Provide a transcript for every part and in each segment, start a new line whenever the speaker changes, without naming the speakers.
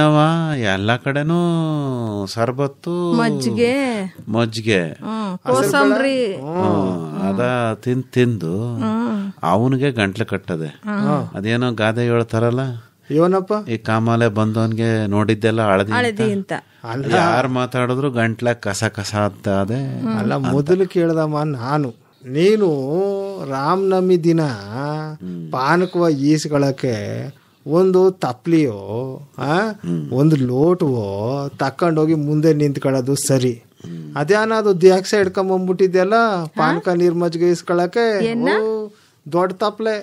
ನಾವ ಎಲ್ಲ ಕಡೆನೂ ಸರ್ಬತ್ತು ಮಜ್ಜಿಗೆ
ಕೋಸಂಬರಿ
ಅದ ತಿಂದು ಅವನಿಗೆ ಗಂಟ್ಲು ಕಟ್ಟದೆ. ಅದೇನೋ ಗಾದೆ ಹೇಳ್ತಾರಲ್ಲ,
ಇವನಪ್ಪ
ಈ ಕಾಮಾಲೆ ಬಂದವನ್ಗೆ ನೋಡಿದ್ದೆಲ್ಲ
ಹಳದಿ ಅಂತ.
ಯಾರು ಮಾತಾಡಿದ್ರು ಗಂಟ್ಲ ಕಸ ಕಸ ಅಂತ ಅದೇ
ಅಲ್ಲ. ಮೊದಲು ಕೇಳ್ದಮ್ಮ ನಾನು, ನೀನು ರಾಮನವಮಿ ದಿನ ಪಾನಕವ ಈಸ್ಕೊಳಕ್ಕೆ ಒಂದು ತಪ್ಲಿಯೋ ಒಂದು ಲೋಟವೋ ತಕೊಂಡೋಗಿ ಮುಂದೆ ನಿಂತ್ಕೊಳ್ಳೋದು ಸರಿ. ಅದೇನದು ದ್ಯಾಕ್ಸ ಹಿಡ್ಕೊಂಬಂದ್ಬಿಟ್ಟಿದ್ಯಲ್ಲ ಪಾನಕ ನೀರ್ ಮಜ್ಜಿಗೆ ಇಸ್ಕೊಳಕ್ಕೆ, ದೊಡ್ಡ ತಪ್ಲೆ.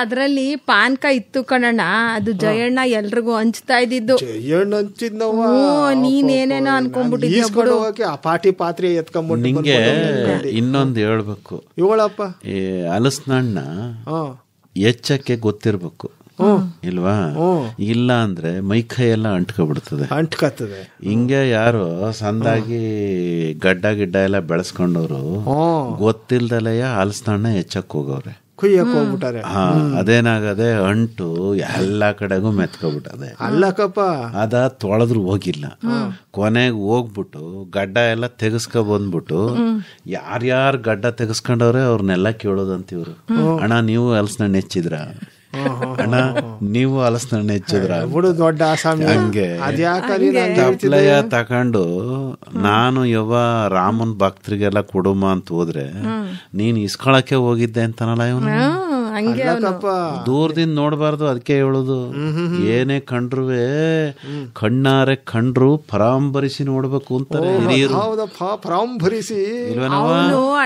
ಅದ್ರಲ್ಲಿ ಪಾನಕ ಇತ್ತು ಕಣಣ್ಣ, ಅದು ಜಯಣ್ಣ ಎಲ್ರಿಗೂ ಹಂಚ್ತಾ ಇದ್ದಿದ್ದು.
ಜಯಣ್ಣ ಹಂಚಿದ್ನವ,
ನೀನೇನೇನೋ ಅನ್ಕೊಂಡ್ಬಿಟ್ಟಿದ್ದೆ.
ಆ ಪಾಟಿ ಪಾತ್ರೆ ಎತ್ಕೊಂಡ್ಬಿಟ್ಟು
ನಿಂಗೆ ಇನ್ನೊಂದು ಹೇಳ್ಬೇಕು.
ಇವಳಪ್ಪ
ಈ ಹಲಸಿನಣ್ಣ ಹೆಚ್ಚಕ್ಕೆ ಗೊತ್ತಿರ್ಬೇಕು ಇಲ್ವಾ? ಇಲ್ಲ ಅಂದ್ರೆ ಮೈಕೈ ಎಲ್ಲ
ಅಂಟ್ಕೊಬಿಡ್ತದೆ.
ಹಿಂಗೆ ಯಾರು ಸಂದಾಗಿ ಗಡ್ಡ ಗಿಡ್ಡ ಎಲ್ಲ ಬೆಳೆಸ್ಕೊಂಡವ್ರು ಗೊತ್ತಿಲ್ದಲೆಯ ಹಲಸಿನಣ್ಣ ಹೆಚ್ಚಕ್ ಹೋಗವ್ರೆ,
ಕುಯ್ಯಕ್ ಹೋಗ್ಬಿಟ್ಟಾರೆ.
ಅದೇನಾಗದೆ ಅಂಟು ಎಲ್ಲಾ ಕಡೆಗೂ ಮೆತ್ಕೊಬಿಟ್ಟದೆ.
ಅಲ್ಲಕ್ಕಪ್ಪ
ಅದ ತೊಳೆದ್ರು ಹೋಗಿಲ್ಲ, ಕೊನೆಗೆ ಹೋಗ್ಬಿಟ್ಟು ಗಡ್ಡ ಎಲ್ಲ ತೆಗೆಸ್ಕೊ ಬಂದ್ಬಿಟ್ಟು ಯಾರ್ಯಾರು ಗಡ್ಡ ತೆಗೆಸ್ಕೊಂಡವ್ರೆ ಅವ್ರನ್ನೆಲ್ಲ ಕೇಳೋದಂತಿವ್ರು. ಅಣ್ಣ ನೀವು ಹಲಸಿನಣ್ಣ ಹೆಚ್ಚಿದ್ರ, ಅಣ್ಣ ನೀವು ಹಲಸಿನಣ್ಣ ಹೆಚ್ಚಿದ್ರ
ಬಿಡು ದೊಡ್ಡ ಆಸಾಮಿ.
ಹಂಗೆ ತಪ್ಲಯ ತಕೊಂಡು ನಾನು ರಾಮನ್ ಭಕ್ತರಿಗೆಲ್ಲ ಕೊಡುಮ ಅಂತ ಹೋದ್ರೆ ನೀನ್ ಇಸ್ಕೊಳಕ್ಕೆ ಹೋಗಿದ್ದೆ ಅಂತಾನಲ್ಲ ಇವನು. ದೂರದಿಂದ ನೋಡ್ಬಾರ್ದು, ಅದಕ್ಕೆ ಹೇಳುದು. ಏನೇ ಕಂಡ್ರುವೆ ಕಣ್ಣಾರೆ ಕಂಡ್ರು ಪರಾಂಬರಿಸಿ ನೋಡ್ಬೇಕು ಅಂತಾರೆ ಹಿರಿಯರು.
ಪರಾಂಬರಿಸಿ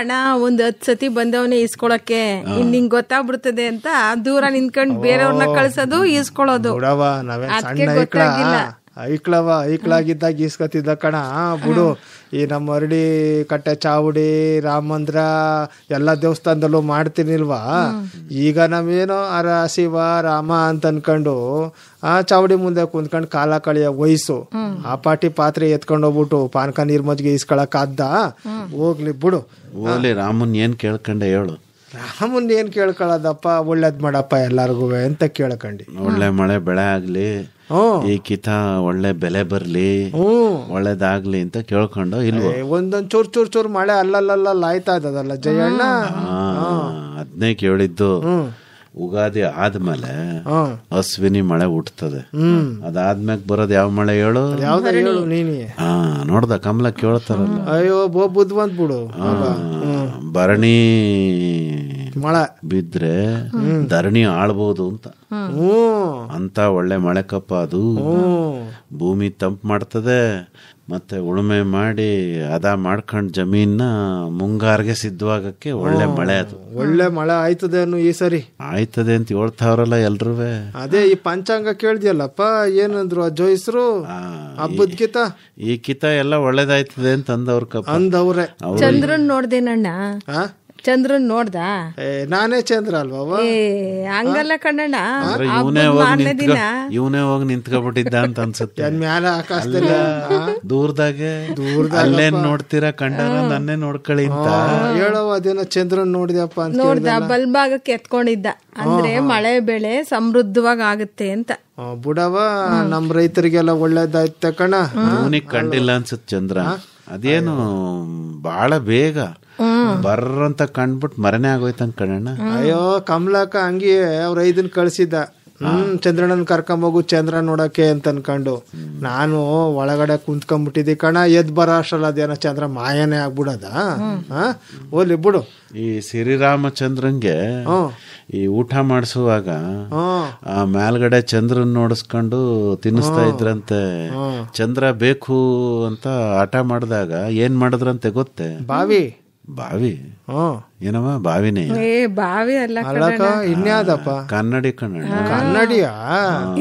ಅಣ್ಣ ಒಂದ್ 10 ಸತಿ ಬಂದವನೇ ಈಸ್ಕೊಳಕ್ಕೆ, ನಿಂಗ್ ಗೊತ್ತಾಗ್ಬಿಡ್ತದೆ ಅಂತ ದೂರ ನಿಂತ್ಕೊಂಡು ಬೇರೆಯವ್ರನ್ನ ಕಳ್ಸೋದು ಈಸ್ಕೊಳ್ಳೋದು.
ಐಕ್ಳಾಗಿದ್ದಾಗ ಈಸ್ಕೊತಿದ್ದ ಕಣ ಬಿಡು. ಈ ನಮ್ಮ ಅರಳಿ ಕಟ್ಟೆ ಚಾವುಡಿ ರಾಮ ಮಂದಿರ ಎಲ್ಲ ದೇವಸ್ಥಾನದಲ್ಲೂ ಮಾಡ್ತೀನಿಲ್ವಾ. ಈಗ ನಾವೇನೋ ಶಿವ ರಾಮ ಅಂತ ಅನ್ಕೊಂಡು ಆ ಚಾವುಡಿ ಮುಂದೆ ಕುಂತ್ಕೊಂಡು ಕಾಲ ಕಳಿಯ ವಯಸ್ಸು. ಆ ಪಾಟಿ ಪಾತ್ರೆ ಎತ್ಕೊಂಡು ಹೋಗ್ಬಿಟ್ಟು ಪಾನಕ ನೀರ್ ಮಜ್ಜಿಗೆ ಈಸ್ಕೊಳಕ್ ಆದ್ದ. ಹೋಗ್ಲಿ ಬಿಡು.
ಓಲಿ ರಾಮನ್ ಏನ್ ಕೇಳ್ಕೊಂಡೆ ಹೇಳು.
ರಾಮನ್ ಏನ್ ಕೇಳ್ಕೊಳ್ಳೋದಪ್ಪ, ಒಳ್ಳೇದ್ ಮಾಡಪ್ಪ ಎಲ್ಲಾರ್ಗು ಅಂತ ಕೇಳ್ಕೊಂಡಿ.
ಒಳ್ಳೆ ಮಳೆ ಬೆಳೆ ಆಗ್ಲಿ, ಈ ಕಿತ ಒಳ್ಳೆ ಬೆಲೆ ಬರ್ಲಿ, ಒಳ್ಳೇದಾಗ್ಲಿ ಅಂತ ಕೇಳ್ಕೊಂಡು ಇಲ್ವ.
ಒಂದೊಂದ್ ಚೂರ್ ಚೂರ್ ಮಳೆ ಅಲ್ಲಲ್ಲ ಆಯ್ತಾ ಇದ್ದದಲ್ಲ ಜಯಣ್ಣ.
ಅದ್ನೇ ಕೇಳಿದ್ದು. ಉಗಾದಿ ಆದ್ಮೇಲೆ ಅಶ್ವಿನಿ ಮಳೆ ಹುಟ್ಟುತ್ತದೆ. ಅದಾದ್ಮೇಲೆ ಬರೋದು ಯಾವ ಮಳೆ ಹೇಳು?
ಹೇಳು ನೀನಿ.
ನೋಡ್ದ ಕಮಲ ಕೇಳ್ತಾರಲ್ಲ,
ಅಯ್ಯೋ ಬುದ್ಧಿವಂತ ಬಿಡು.
ಭರಣಿ
ಮಳೆ
ಬಿದ್ರೆ ಧರಣಿ ಆಳ್ಬೋದು ಅಂತ ಒಳ್ಳೆ ಮಳೆ ಕಪ್ಪ ಅದು. ಭೂಮಿ ತಂಪು ಮಾಡ್ತದೆ, ಮತ್ತೆ ಉಳುಮೆ ಮಾಡಿ ಅದ ಮಾಡ್ಕೊಂಡ್ ಜಮೀನ ಮುಂಗಾರಿಗೆ ಸಿದ್ಧವಾಗಕ್ಕೆ ಒಳ್ಳೆ ಮಳೆ ಅದು.
ಒಳ್ಳೆ ಮಳೆ ಆಯ್ತದೆ ಅನ್ನು ಈ ಸರಿ
ಆಯ್ತದೆ ಅಂತ ಹೇಳ್ತಾವ್ರಲ್ಲ ಎಲ್ರೂ.
ಅದೇ ಈ ಪಂಚಾಂಗ ಕೇಳ್ದಿಯಲ್ಲಪ್ಪ, ಏನಂದ್ರು ಜೋಯಿಸ್ರು ಹಬ್ಬದ ಕಿತ
ಈ ಕಿತ ಎಲ್ಲ ಒಳ್ಳೇದಾಯ್ತದೆ ಅಂತ
ಅಂದವ್ರೆ.
ಚಂದ್ರನ್ ನೋಡ್ದೇನಣ್ಣ, ಚಂದ್ರನ್ ನೋಡ್ದ?
ನಾನೇ ಚಂದ್ರ ಅಲ್ವಾ?
ಹಂಗಲ್ಲ ಕಣ್ಣಣ್ಣ,
ಇವನೇ ಹೋಗಿ ನಿಂತ್ಕೊಬಿಟ್ಟಿದ್ದ ಅಂತ ಅನ್ಸುತ್ತೆ.
ಮ್ಯಾಲ ಆಕಾಶದಲ್ಲಿ
ದೂರದಾಗೆ ಅಲ್ಲೇನ್ ನೋಡ್ತೀರಾ ಕಂಡಾರ ನನ್ನೇ ನೋಡ್ಕೊಳ್ಳಿ ಅಂತ
ಹೇಳವ. ಅದೇನೋ ಚಂದ್ರನ್ ನೋಡಿದ್ಯಪ್ಪ ಅಂತ
ನೋಡ್ದ, ಬಲ್ಭಾಗಕ್ಕೆ ಎತ್ಕೊಂಡಿದ್ದ. ಅಂದ್ರೆ ಮಳೆ ಬೆಳೆ ಸಮೃದ್ಧವಾಗಿ ಆಗುತ್ತೆ ಅಂತ.
ಬುಡವ ನಮ್ ರೈತರಿಗೆಲ್ಲ ಒಳ್ಳೇದಾಯ್ತ ಕಣ.
ಅವನಿಗೆ ಕಂಡಿಲ್ಲ ಅನ್ಸುತ್ತೆ ಚಂದ್ರ. ಅದೇನು ಬಾಳ ಬೇಗ ಬರ್ರಂತ ಕಂಡ್ಬಿಟ್ಟು ಮರನೇ ಆಗೋಯ್ತಂತ ಕಣಣ್ಣ.
ಅಯ್ಯೋ ಕಮಲಕ್ಕ ಹಂಗೆ ಅವ್ರ ಐದನ್ ಕಳ್ಸಿದ್ದ. ಚಂದ್ರಣ್ಣನ್ ಕರ್ಕೊಂಬೋಗು ಚಂದ್ರ ನೋಡಕ್ಕೆ ಅಂತ ಅನ್ಕೊಂಡು ನಾನು ಒಳಗಡೆ ಕುಂತ್ಕೊಂಡ್ಬಿಟ್ಟಿದ್ದೆ ಕಣ. ಎದ್ ಬರೋ ಅಷ್ಟಲ್ಲ ಅದೇನೋ ಚಂದ್ರ ಮಾಯನೇ ಆಗ್ಬಿಡದ. ಓಲಿ ಬಿಡು.
ಈ ಶ್ರೀರಾಮಚಂದ್ರಂಗೆ ಈ ಊಟ ಮಾಡಿಸುವಾಗ ಆ ಮೇಲ್ಗಡೆ ಚಂದ್ರನ್ ನೋಡಿಸ್ಕೊಂಡು ತಿನ್ನಿಸ್ತಾ ಇದ್ರಂತೆ. ಚಂದ್ರ ಬೇಕು ಅಂತ ಆಟ ಮಾಡಿದಾಗ ಏನ್ ಮಾಡಿದ್ರಂತೆ ಗೊತ್ತೇ? ಬಾವಿ ಏನವ ಬಾವಿನೇ?
ಬಾವಿ ಅಲ್ಲ
ಇನ್ಯಾದಪ್ಪ,
ಕನ್ನಡಿ
ಕನ್ನಡಿಯ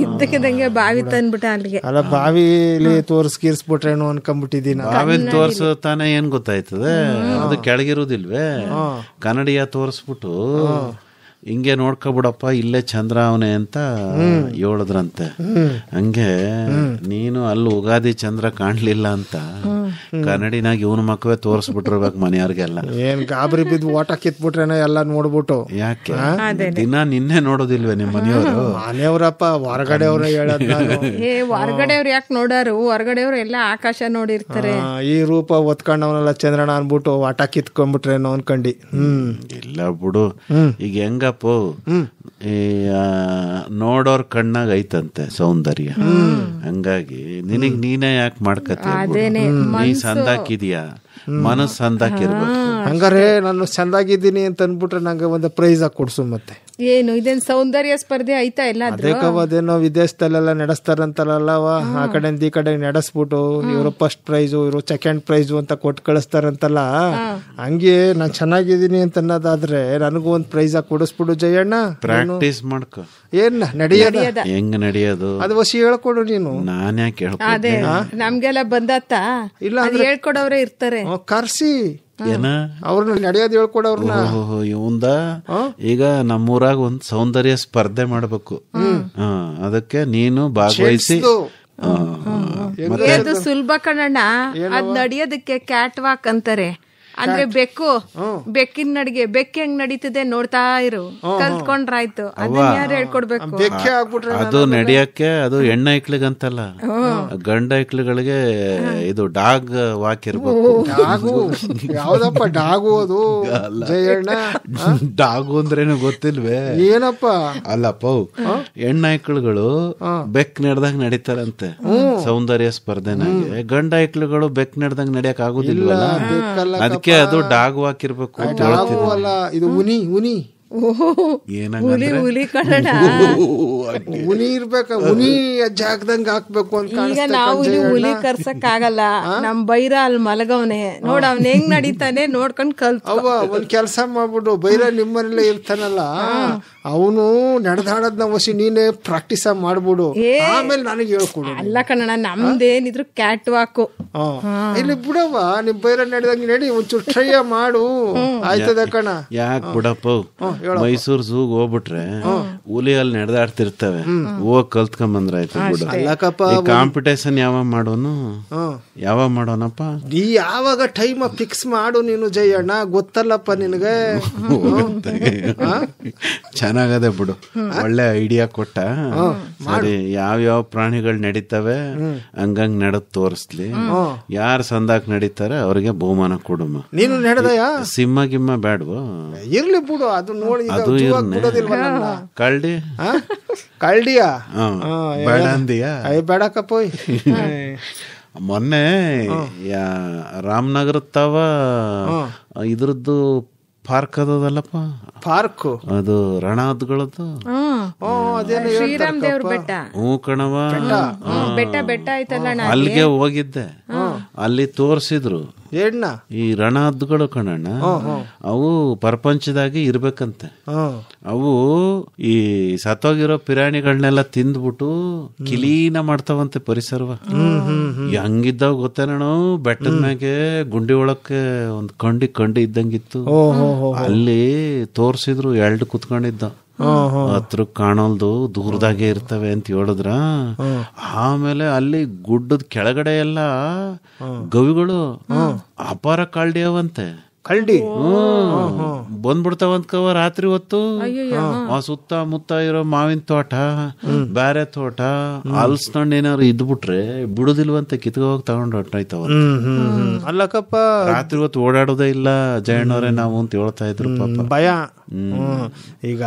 ಇದ್ದಕ್ಕಿದಂಗೆ ಬಾವಿ ತಂದ್ಬಿಟ್ಟ ಅಲ್ಲಿಗೆ.
ಅಲ್ಲ ಬಾವಿಲಿ ತೋರ್ಸ್ಕಿರ್ಸ್ಬಿಟ್ರೇನು ಅನ್ಕೊಂಡ್ಬಿಟ್ಟಿದೀನಿ.
ಬಾವಿ ತೋರ್ಸೋ ತಾನೇ ಏನ್ ಗೊತ್ತಾಯ್ತದೆ? ಅದು ಕೆಳಗಿರುದಿಲ್ವೇ? ಕನ್ನಡಿಯ ತೋರ್ಸ್ಬಿಟ್ಟು ಹಿಂಗೆ ನೋಡ್ಕೊಬಿಡಪ್ಪ ಇಲ್ಲೇ ಚಂದ್ರ ಅವನೇ ಅಂತ ಹೇಳಿದ್ರಂತೆ. ಹಂಗೆ ನೀನು ಅಲ್ಲಿ ಉಗಾದಿ ಚಂದ್ರ ಕಾಣ್ಲಿಲ್ಲ ಅಂತ ಕನ್ನಡಿನಾಗ ಇವನ ಮಕ್ಕವೇ ತೋರಿಸ್ಬಿಟ್ಟಿರ್ಬೇಕು ಮನೆಯವ್ರಿಗೆಲ್ಲ.
ಏನ್ ಗಾಬರಿ ಬಿದ್ದು ಓಟ ಕಿತ್ಬಿಟ್ರೇನ ಎಲ್ಲ ನೋಡ್ಬಿಟ್ಟು.
ಯಾಕೆ ದಿನ ನಿನ್ನೆ ನೋಡೋದಿಲ್ವೇ ನಿಮ್ಮ ಮನೆಯವರು?
ಮನೆಯವ್ರಪ್ಪ ಹೊರಗಡೆ ಅವ್ರ ಹೇಳದ್ ನಾನು.
ಹೊರಗಡೆಯವ್ರು ಯಾಕೆ ನೋಡಾರು? ಹೊರಗಡೆಯವ್ರು ಎಲ್ಲ ಆಕಾಶ ನೋಡಿರ್ತಾರೆ.
ಈ ರೂಪ ಒತ್ಕೊಂಡವನೆಲ್ಲ ಚಂದ್ರಣ್ಣ ಅನ್ಬಿಟ್ಟು ಆಟ ಕಿತ್ಕೊಂಡ್ಬಿಟ್ರೇನೋ ಅನ್ಕಂಡಿ.
ಇಲ್ಲ ಬಿಡು. ಈಗ ಹೆಂಗಪ್ಪ ಈ ನೋಡೋರ್ ಕಣ್ಣಾಗ ಐತಂತೆ ಸೌಂದರ್ಯ, ಹಂಗಾಗಿ ನಿನಗ್ ನೀನೇ ಯಾಕೆ ಮಾಡ್ಕತ್ತೀಯ? ನೀ ಸಂದಾಕಿದ್ಯಾ, ಮನಸ್ಸು ಸಂದಾಕಿರ್ಬೇಕು.
ಹಂಗಾರೆ ನಾನು ಚಂದಾಗಿದ್ದೀನಿ ಅಂತ ಅನ್ಬಿಟ್ರೆ ನಂಗೆ ಒಂದು ಪ್ರೈಸ್ ಆಗಿ ಕೊಡ್ಸು. ಮತ್ತೆ
ಏನು ಇದೇನ್ ಸೌಂದರ್ಯ ಸ್ಪರ್ಧೆ ಆಯ್ತಾ? ಇಲ್ಲ
ಅದೇನೋ ವಿದೇಶದಲ್ಲೆಲ್ಲ ನಡೆಸ್ತಾರಂತಾರಲ್ಲವ, ಆ ಕಡೆಯಿಂದ ಈ ಕಡೆ ನಡೆಸ್ಬಿಟ್ಟು ಇವರು ಫಸ್ಟ್ ಪ್ರೈಜು ಇವರು ಸೆಕೆಂಡ್ ಪ್ರೈಜು ಅಂತ ಕೊಟ್ಟು ಕಳಿಸ್ತಾರಂತಲ್ಲ. ಹಂಗೆ ನಾನ್ ಚೆನ್ನಾಗಿದ್ದೀನಿ ಅಂತ ಅನ್ನೋದಾದ್ರೆ ನನಗೂ ಒಂದ್ ಪ್ರೈಸ್ ಆಗಿ ಕೊಡಿಸ್ಬಿಡು ಜಯಣ್ಣ.
ಪ್ರಾಕ್ಟೀಸ್ ಮಾಡ್ಕೊ.
ಏನ್ ನಡೆಯೋದ?
ಹೆಂಗ್ ನಡೆಯೋದು
ಅದು ವಸಿ ಹೇಳ್ಕೊಡು ನೀನು.
ನಾನ್ ಯಾಕೆ
ಅದೇ ನಮ್ಗೆಲ್ಲ ಬಂದತ್ತ
ಇಲ್ಲ
ಹೇಳ್ಕೊಡವ್ರೆ ಇರ್ತಾರೆ.
ಕರ್ಸಿ
ಏನ
ಅವ್ರನ್ನ ನಡೆಯೋದು ಹೇಳ್ಕೊಡವ್ರನ್ನ.
ಇವಂದ ಈಗ ನಮ್ಮೂರಾಗ ಒಂದ್ ಸೌಂದರ್ಯ ಸ್ಪರ್ಧೆ ಮಾಡ್ಬೇಕು. ಅದಕ್ಕೆ ನೀನು ಭಾಗವಹಿಸಿ.
ಅದು ಸುಲಭ ಕಣಣ್ಣ. ಅದ್ ನಡೆಯೋದಕ್ಕೆ ಕ್ಯಾಟ್ ವಾಕ್ ಅಂತಾರೆ. ಅಂದ್ರೆ ಬೆಕ್ಕಿನ ನಡಿಗೆ ಬೆಕ್ಕಿ ಹೆಂಗ್ ನಡೀತದೆ ನೋಡ್ತಾ ಇರು, ಕಲ್ತ್ಕೊಂಡ್ರಾಯ್ತು. ಅದನ್ನ ಯಾರು ಹೇಳ್ಕೊಡ್ಬೇಕು?
ಅದು ನಡಿಯಕ್ಕೆ ಅದು ಹೆಣ್ಣ ಐಕ್ಳಿಗಂತಲ್ಲ, ಗಂಡ ಐಕ್ಳುಗಳಿಗೆ ಇದು ಡಾಗ್ ವಾಕ್ ಇರ್ಬೇಕು.
ಯಾವ್ದಪ್ಪ ಡಾಗು? ಅದು
ಡಾಗು ಅಂದ್ರೇನು ಗೊತ್ತಿಲ್ವೇ?
ಏನಪ್ಪ?
ಅಲ್ಲಪ್ಪ, ಹೆಣ್ಣ ಐಕ್ಳುಗಳು ಬೆಕ್ ನಡೆದಾಗ ನಡೀತಾರಂತೆ ಸೌಂದರ್ಯ ಸ್ಪರ್ಧೆನಾಗೆ. ಗಂಡ ಐಕ್ಳುಗಳು ಬೆಕ್ ನಡೆದಂಗ್ ನಡಿಯಕ್ ಆಗುದಿಲ್ವಲ್ಲ, ಅದಕ್ಕೆ ಅದು ಡಾಗ್ ವಾಕ್ ಇರ್ಬೇಕು.
ಇದು ಉನಿ ಉನಿ ಉನಿ ಇರ್ಬೇಕ, ಉನಿ ಜಾಗದಂಗ ಹಾಕ್ಬೇಕು ಅಂತ.
ಈಗ ನಾವು ಹುಲಿ ಕರ್ಸಕ್ ಆಗಲ್ಲ, ನಮ್ ಬೈರ ಅಲ್ಲಿ ಮಲಗವನೆ ನೋಡ್ ಅವ್ನ ಹೆಂಗ್ ನಡೀತಾನೆ ನೋಡ್ಕೊಂಡ್ ಕಲ್ತ.
ಒಂದ್ ಕೆಲ್ಸ ಮಾಡ್ಬಿಡು, ಬೈರ ನಿಮ್ಮನೇಲೆ ಇರ್ತಾನಲ್ಲ, ಅವನು ನಡೆದಾಡದ್ನ ವಸಿ ನೀನೇ ಪ್ರಾಕ್ಟೀಸ್ ಮಾಡ್ಬಿಡು, ಆಮೇಲೆ ನನಗೆ ಹೇಳ್ಕೊಡು.
ಅಲ್ಲ ಕಣಣ್ಣ, ನಮ್ದೇನಿದ್ರು ಕ್ಯಾಟ್ ವಾಕು.
ಇಲ್ಲಿ ಬಿಡವ, ನಿಮ್ ಬೈರ ನಡೆದಂಗ ನಡಿ, ಒಂಚೂರು ಟ್ರೈ ಮಾಡು, ಆಯ್ತದ ಕಣ.
ಯಾಕೆ ಬಿಡಪ್ಪ, ಮೈಸೂರ್ ಝೂಗ್ ಹೋಗ್ಬಿಟ್ರೆ ಹುಲಿ ಅಲ್ಲಿ ನಡೆದಾಡ್ತಿರ್ತವೆ, ಹೋಗ್ ಕಲ್ತ್ಕೊಂಡ್ ಬಂದ್ರ ಆಯ್ತು. ಕಾಂಪಿಟೇಷನ್ ಯಾವಾಗ ಮಾಡೋನಪ್ಪ?
ನೀ ಯಾವಾಗ ಟೈಮ್ ಫಿಕ್ಸ್ ಮಾಡು ನೀನು ಜಯಣ್ಣ, ಗೊತ್ತಲ್ಲಪ್ಪ ನಿನಗೆ.
ಚೆನ್ನಾಗದೆ ಬಿಡು, ಒಳ್ಳೆ ಐಡಿಯಾ ಕೊಟ್ಟ. ಸರಿ, ಯಾವ್ಯಾವ ಪ್ರಾಣಿಗಳು ನಡೀತವೆ ಹಂಗಂಗ್ ನಡೆದ್ ತೋರಿಸ್ಲಿ. ಯಾರು ಸಂದಾಕ್ ನಡೀತಾರೆ ಅವ್ರಿಗೆ ಬಹುಮಾನ ಕೊಡುಮ.
ನೀನು ನಡೆದಯಾ?
ಸಿಂಹ ಗಿಮ್ಮ ಬೇಡ್ವ?
ಇರ್ಲಿ ಬಿಡು, ಅದು ನೋಡಿ.
ಅದು ಕಳ್ಳಿ
ಕಳ್ಳಿಯಾ
ಬೇಡ ಅಂದಿಯಾ?
ಬೇಡಕಪ್ಪ.
ಮೊನ್ನೆ ರಾಮನಗರ ತಾವ ಇದ್ರದ್ದು ಪಾರ್ಕ್ ಅದಲ್ಲಪ್ಪ,
ಪಾರ್ಕ್
ಅದು ರಣಹದ್ಗಳದ್ದು.
ಶ್ರೀರಾಮ್ ದೇವ್ರ ಬೆಟ್ಟ.
ಹ್ಞೂ ಕಣವ,
ಬೆಟ್ಟ ಐತಲ್ಲ,
ಅಲ್ಲಿಗೆ ಹೋಗಿದ್ದೆ. ಅಲ್ಲಿ ತೋರ್ಸಿದ್ರು
ಎಣ್ಣ
ಈ ರಣಹದ್ದುಗಳು ಕಣಣ್ಣ. ಅವು ಪ್ರಪಂಚದಾಗೆ ಇರ್ಬೇಕಂತೆ. ಅವು ಈ ಸತ್ತೋಗಿರೋ ಪಿರಾಣಿಗಳನ್ನೆಲ್ಲ ತಿಂದ್ಬಿಟ್ಟು ಕಿಲೀನ ಮಾಡ್ತಾವಂತೆ ಪರಿಸರವ. ಹಂಗಿದ್ದಾವ ಗೊತ್ತೇನೋ, ಬೆಟ್ಟದ ಮ್ಯಾಗೆ ಗುಂಡಿ ಒಳಕ್ಕೆ ಒಂದ್ ಕಂಡಿ ಇದ್ದಂಗಿತ್ತು. ಅಲ್ಲಿ ತೋರ್ಸಿದ್ರು, ಎರಡು ಕುತ್ಕೊಂಡಿದ್ದ. ಹತ್ರ ಕಾಣಲ್ದು, ದೂರದಾಗೆ ಇರ್ತವೆ ಅಂತ ಹೇಳಿದ್ರ. ಆಮೇಲೆ ಅಲ್ಲಿ ಗುಡ್ಡದ ಕೆಳಗಡೆ ಎಲ್ಲ ಗವಿಗಳು ಅಪಾರ ಕಾಲ್ಡಿಯವಂತೆ.
ಕಳ್ಳಿ
ಬಂದ್ಬಿಡ್ತಾವಂತವ ರಾತ್ರಿ ಹೊತ್ತು. ಆ ಸುತ್ತ ಮುತ್ತ ಇರೋ ಮಾವಿನ ತೋಟ, ಬ್ಯಾರೆ ತೋಟ, ಹಲ್ಸ್ಕೊಂಡ್ ಏನಾರು ಇದ್ಬಿಟ್ರೆ ಬಿಡುದಿಲ್ವಂತೆ, ಕಿತ್ಕ ಹೋಗಿ ತಗೊಂಡು ಹೊಟ್ಟಾಯ್ತವ.
ಅಲ್ಲಕ್ಕಪ್ಪ,
ರಾತ್ರಿ ಹೊತ್ತು ಓಡಾಡೋದೇ ಇಲ್ಲ ಜಯಣ್ಣವ್ರೆ ನಾವು ಅಂತ ಹೇಳ್ತಾ ಇದ್ರು ಪಾಪ.
ಭಯ. ಈಗ